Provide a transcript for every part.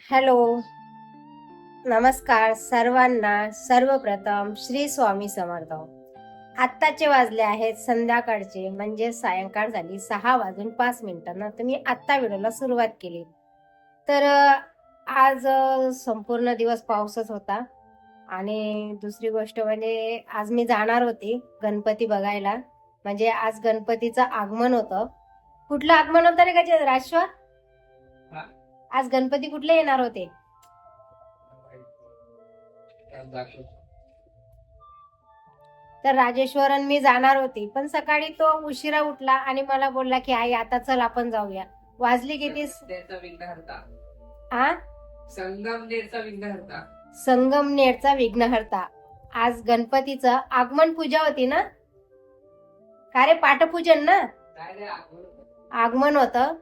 Hello, नमस्कार सर्वांना. सर्वप्रथम श्री स्वामी समर्थ. आत्ताचे वाजले आहेत संध्याकाळचे, म्हणजे सायंकाळ झाली 6:05. तर मी आत्ता व्हिडिओला सुरुवात केली. तर आज संपूर्ण दिवस पाऊसच होता. आणि दुसरी गोष्ट म्हणजे आज मी जाणार होती गणपती बघायला. म्हणजे आज गणपतीचं आगमन होतं. कुठलं आगमन होतं रे का राजेश्वर? आज गणपती कुठले येणार होते? तर राजेश्वरन मी जाणार होती, पण सकाळी तो उशिरा उठला आणि मला बोलला की आई आता चल आपण जाऊया. वाजली किती? संगमनेरचा विघ्नहर्ता. आज गणपतीचं आगमन पूजा होती ना? का रे, पाठपूजन ना? आगमन होतं.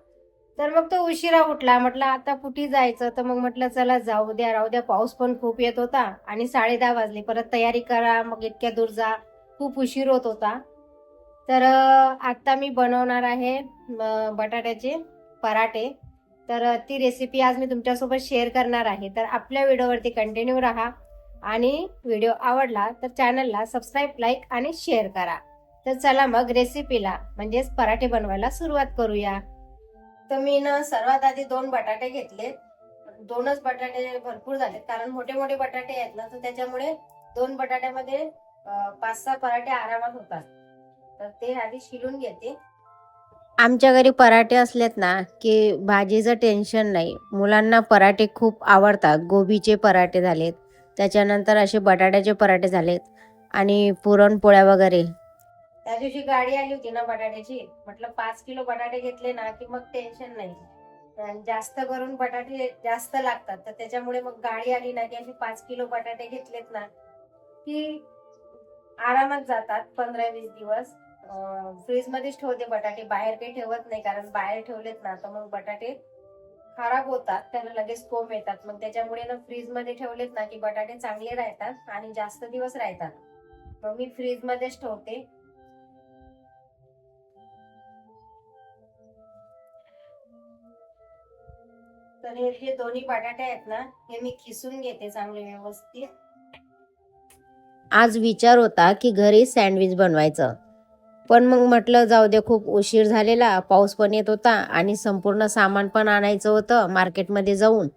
तर मग तो उशिरा उठला. म्हटलं आता कुठे जायचं? तर मग म्हटलं चला जाऊ द्या, राहू द्या. पाऊस पण खूप येत होता आणि 10:30 वाजले. परत तयारी करा, मग इतक्या दूर जा, खूप उशीर होत होता. तर आता मी बनवणार आहे बटाट्याचे पराठे. तर ती रेसिपी आज मी तुमच्यासोबत शेअर करणार आहे. तर आपल्या व्हिडिओवरती कंटिन्यू राहा आणि व्हिडिओ आवडला तर चॅनलला सबस्क्राईब, लाईक आणि शेअर करा. तर चला मग रेसिपीला म्हणजेच पराठे बनवायला सुरुवात करूया. तर मी ना सर्वात आधी 2 बटाटे घेतले. 2च बटाटे भरपूर झाले, कारण मोठे मोठे बटाटे आहेत ना, तर त्याच्यामुळे 2 बटाट्यामध्ये 5-6 पराठे आरामात होतात. तर ते आधी शिलून घेते. आमच्या घरी पराठे असलेत ना की भाजीचं टेन्शन नाही. मुलांना पराठे खूप आवडतात. गोबीचे पराठे झालेत, त्याच्यानंतर असे बटाट्याचे पराठे झालेत आणि पुरणपोळ्या वगैरे. त्या दिवशी गाडी आली होती ना बटाट्याची, म्हटलं 5 किलो बटाटे घेतले ना की मग टेन्शन नाही. जास्त करून बटाटे जास्त लागतात, तर त्याच्यामुळे मग गाडी आली ना की असे 5 किलो बटाटे घेतलेत ना की आरामात जातात 15-20 दिवस. फ्रीज मध्येच ठेवते बटाटे, बाहेर काही ठेवत नाही, कारण बाहेर ठेवलेत ना तर मग बटाटे खराब होतात, त्याला लगेच कोंब येतात. मग त्याच्यामुळे ना फ्रीज मध्ये ठेवलेत ना की बटाटे चांगले राहतात आणि जास्त दिवस राहतात. मग मी फ्रीज मध्येच ठेवते. तर हे जे दोन्ही बटाटे आहेत ना, हे मी खिसून घेते चांगले व्यवस्थित. आज विचार होता की घरी सँडविच बनवायचं, पण मग म्हटलं जाऊ दे, खूप उशीर झालेला, पाऊस पण येत होता आणि संपूर्ण सामान पण आणायचं होतं मार्केटमध्ये जाऊन.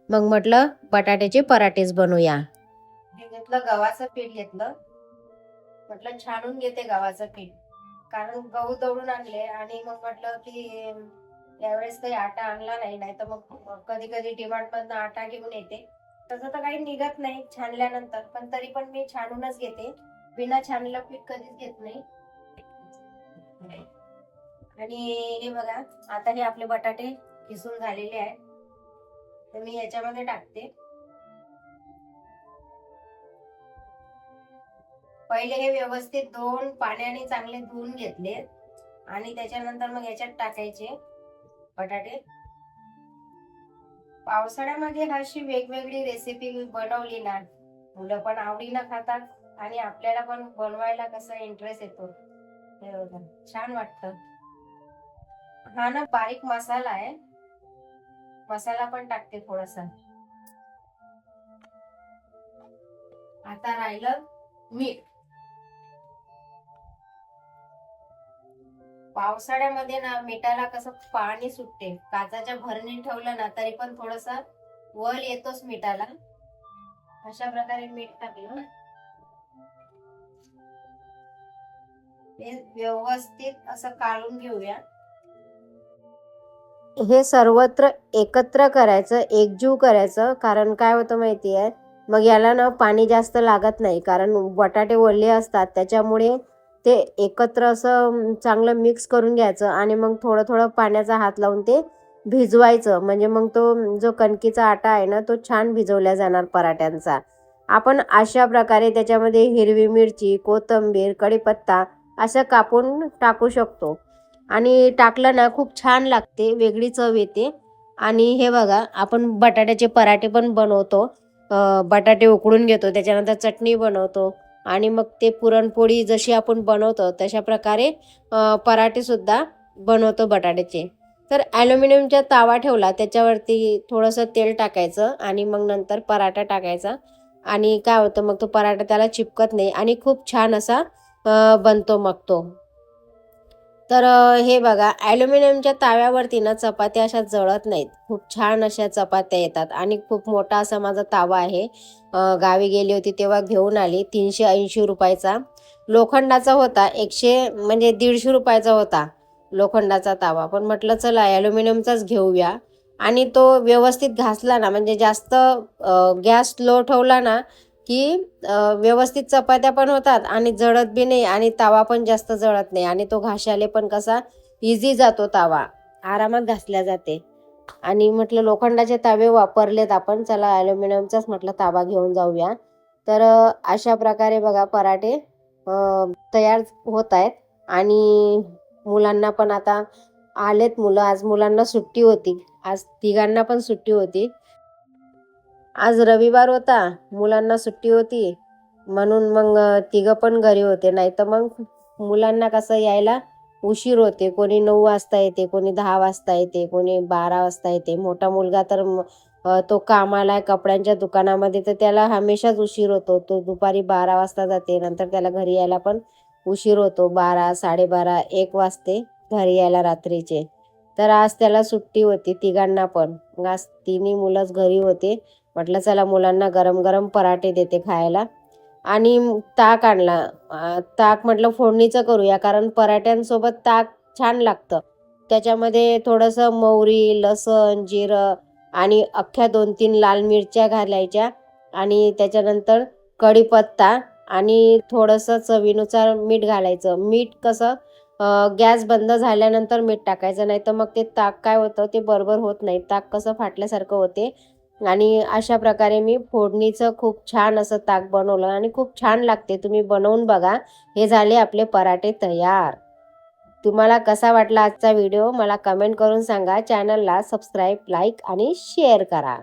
मग म्हटलं बटाट्याचे पराठेच बनवूया. हे घेतलं, गव्हाचं पीठ घेतलं. म्हटलं छानून घेते गव्हाचं पीठ, कारण गहू दळून आणले आणि मग म्हटलं की यावेळेस काही आटा आणला नाही तर मग कधी कधी डिमार्ट मधनं आटा घेऊन येते. तसं तर काही निघत नाही छानल्यानंतर, पण तरी पण मी छानूनच घेते. बिना छानलेलं पीठ कधीच घेत नाही. आणि हे बघा, आता हे आपले बटाटे किसून झालेले आहेत, तर मी याच्यामध्ये टाकते. पहिले हे व्यवस्थित 2 पाण्याने चांगले धुवून घेतले आणि त्याच्यानंतर मग याच्यात टाकायचे बटाटे. पावसाळ्यामध्ये अशी वेगवेगळी रेसिपी बनवली ना, मुलं पण आवडीनं खातात आणि आपल्याला पण बनवायला कसा इंटरेस्ट येतो. छान वाटतं. हा ना बारीक मसाला आहे, मसाला पण टाकते थोडासा. आता राहिलं मीठ. पावसाळ्यामध्ये ना मिठाला कसं पाणी सुटते, काचाच्या भरणी ठेवलं ना तरी पण थोडस वल येतोच मिठाला. अशा प्रकारे मीठ टाकलं, हे व्यवस्थित असं काढून घेऊया. हे सर्वत्र एकत्र करायचं, एकजीव करायचं, कारण काय होतं माहितीये, मग याला ना पाणी जास्त लागत नाही, कारण बटाटे ओले असतात, त्याच्यामुळे ते एकत्र असं चांगलं मिक्स करून घ्यायचं आणि मग थोडं थोडं पाण्याचा हात लावून ते भिजवायचं. म्हणजे मग तो जो कणकीचा आटा आहे ना तो छान भिजवला जाणार पराठ्यांचा. आपण अशा प्रकारे त्याच्यामध्ये हिरवी मिरची, कोथिंबीर, कढीपत्ता असं कापून टाकू शकतो आणि टाकलं ना खूप छान लागते, वेगळी चव येते. आणि हे बघा, आपण बटाट्याचे पराठे पण बनवतो. बटाटे उकडून घेतो, त्याच्यानंतर चटणी बनवतो आणि मग ते पुरणपोळी जशी आपण बनवतो तशा प्रकारे पराठे सुद्धा बनवतो बटाट्याचे. तर ॲल्युमिनियमचा तवा ठेवला, त्याच्यावरती थोडंसं तेल टाकायचं आणि मग नंतर पराठा टाकायचा आणि काय होतं मग तो पराठा त्याला चिपकत नाही आणि खूप छान असा बनतो मग तो. तर हे बघा ॲल्युमिनियमच्या ताव्यावरती ना चपात्या अशा जळत नाहीत, खूप छान अशा चपात्या येतात आणि खूप मोठा असा माझा तावा आहे. गावी गेली होती तेव्हा घेऊन आली, 380 रुपयाचा लोखंडाचा होता. 100 म्हणजे 150 रुपयाचा होता लोखंडाचा तावा, पण म्हटलं चला ॲल्युमिनियमचाच घेऊया. आणि तो व्यवस्थित घासला ना, म्हणजे जास्त गॅस लो ठेवला ना की व्यवस्थित चपात्या पण होतात आणि जळत बी नाही आणि तवा पण जास्त जळत नाही आणि तो घासायला पण कसा इझी जातो, तवा आरामात घासल्या जाते. आणि म्हटलं लोखंडाचे तवे वापरलेत आपण, चला ॲल्युमिनियमचाच म्हटलं तावा घेऊन जाऊया. तर अशा प्रकारे बघा पराठे तयार होत आहेत. आणि मुलांना पण आता आलेत मुलं, आज मुलांना सुट्टी होती, आज तिघांना पण सुट्टी होती. आज रविवार होता, मुलांना सुट्टी होती म्हणून मग तिघं पण घरी होते. नाही तर मग मुलांना कसं यायला उशीर होते, कोणी 9 वाजता येते, कोणी 10 वाजता येते, कोणी 12 वाजता येते. मोठा मुलगा तर तो कामाला आहे कपड्यांच्या दुकानामध्ये, तर त्याला हमेशाच उशीर होतो. तो दुपारी 12 वाजता जाते, नंतर त्याला घरी यायला पण उशीर होतो, 12, 12:30, 1 वाजते घरी यायला रात्रीचे. तर आज त्याला सुट्टी होती तिघांना पण, मग आज तिन्ही मुलंच घरी होते. म्हटलं चला मुलांना गरम गरम पराठे देते खायला. आणि ताक आणला. ताक म्हटलं फोडणीचं करूया, कारण पराठ्यांसोबत ताक छान लागतं. त्याच्यामध्ये थोडंसं मोहरी, लसण, जिरं आणि अख्ख्या 2-3 लाल मिरच्या घालायच्या आणि त्याच्यानंतर कढीपत्ता आणि थोडंसं चवीनुसार मीठ घालायचं. मीठ कसं गॅस बंद झाल्यानंतर मीठ टाकायचं, नाही तर मग ते ताक काय होतं ते बरोबर होत नाही, ताक कसं फाटल्यासारखं होते. आणि अशा प्रकारे मी फोडणीचं खूप छान असं ताक बनवलं आणि खूप छान लागते, तुम्ही बनवून बघा. हे झाले आपले पराठे तयार. तुम्हाला कसा वाटला आजचा व्हिडिओ मला कमेंट करून सांगा. चॅनलला सबस्क्राईब, लाईक आणि शेअर करा.